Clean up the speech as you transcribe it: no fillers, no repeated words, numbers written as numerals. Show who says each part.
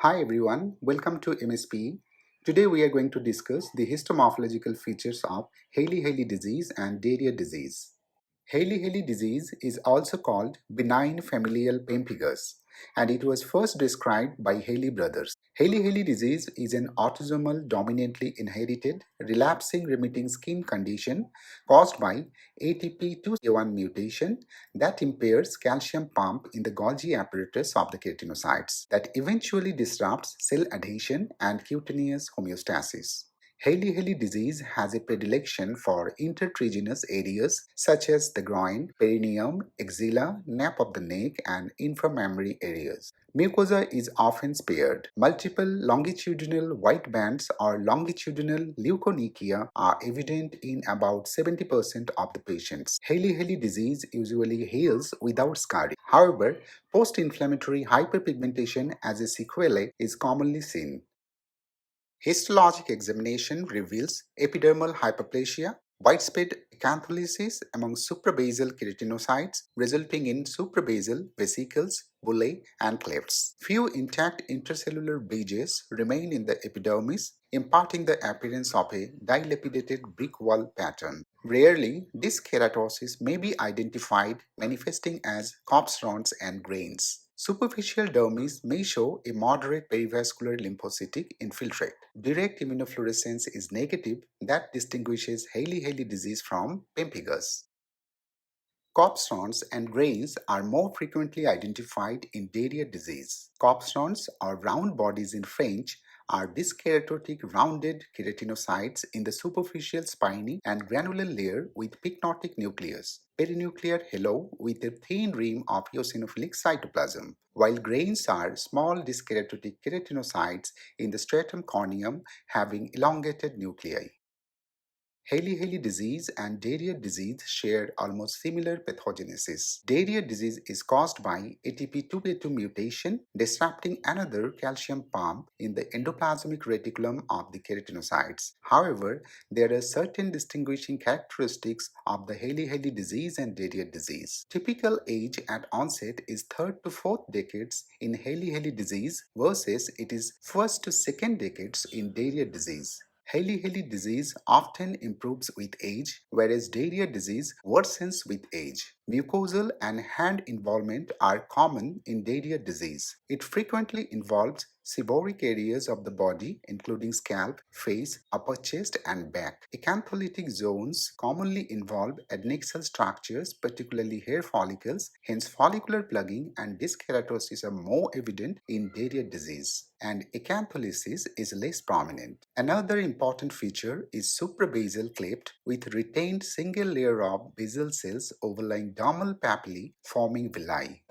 Speaker 1: Hi everyone, welcome to MSP. Today we are going to discuss the histomorphological features of Hailey-Hailey disease and Darier disease. Hailey-Hailey disease is also called benign familial pemphigus, and it was first described by Hailey brothers. Hailey-Hailey disease is an autosomal dominantly inherited relapsing remitting skin condition caused by ATP2A1 mutation that impairs calcium pump in the Golgi apparatus of the keratinocytes that eventually disrupts cell adhesion and cutaneous homeostasis. Hailey-Hailey disease has a predilection for intertriginous areas such as the groin, perineum, axilla, nape of the neck, and inframammary areas. Mucosa is often spared. Multiple longitudinal white bands or longitudinal leukonychia are evident in about 70% of the patients. Hailey-Hailey disease usually heals without scarring. However, post-inflammatory hyperpigmentation as a sequelae is commonly seen. Histologic examination reveals epidermal hyperplasia, widespread acantholysis among suprabasal keratinocytes, resulting in suprabasal vesicles, bullae, and clefts. Few intact intercellular bridges remain in the epidermis, imparting the appearance of a dilapidated brick wall pattern. Rarely, this keratosis may be identified manifesting as corpse rods and grains. Superficial dermis may show a moderate perivascular lymphocytic infiltrate. Direct immunofluorescence is negative that distinguishes Hailey-Hailey disease from pemphigus. Copstones and grains are more frequently identified in Darier disease. Copstones, or round bodies in French, are dyskeratotic rounded keratinocytes in the superficial spiny and granular layer with pycnotic nucleus, perinuclear halo with a thin rim of eosinophilic cytoplasm, while grains are small dyskeratotic keratinocytes in the stratum corneum having elongated nuclei. Hailey-Hailey disease and Darier disease share almost similar pathogenesis. Darier disease is caused by ATP2A2 mutation disrupting another calcium pump in the endoplasmic reticulum of the keratinocytes. However, there are certain distinguishing characteristics of the Hailey-Hailey disease and Darier disease. Typical age at onset is third to fourth decades in Hailey-Hailey disease versus it is first to second decades in Darier disease. Hailey-Hailey disease often improves with age, whereas Darier disease worsens with age. Mucosal and hand involvement are common in Darier disease. It frequently involves seborrheic areas of the body, including scalp, face, upper chest, and back. Acantholytic zones commonly involve adnexal structures, particularly hair follicles, hence follicular plugging and dyskeratosis are more evident in Darier disease, and acantholysis is less prominent. Another important feature is suprabasal cleft with retained single layer of basal cells overlying dermal papillae forming villi.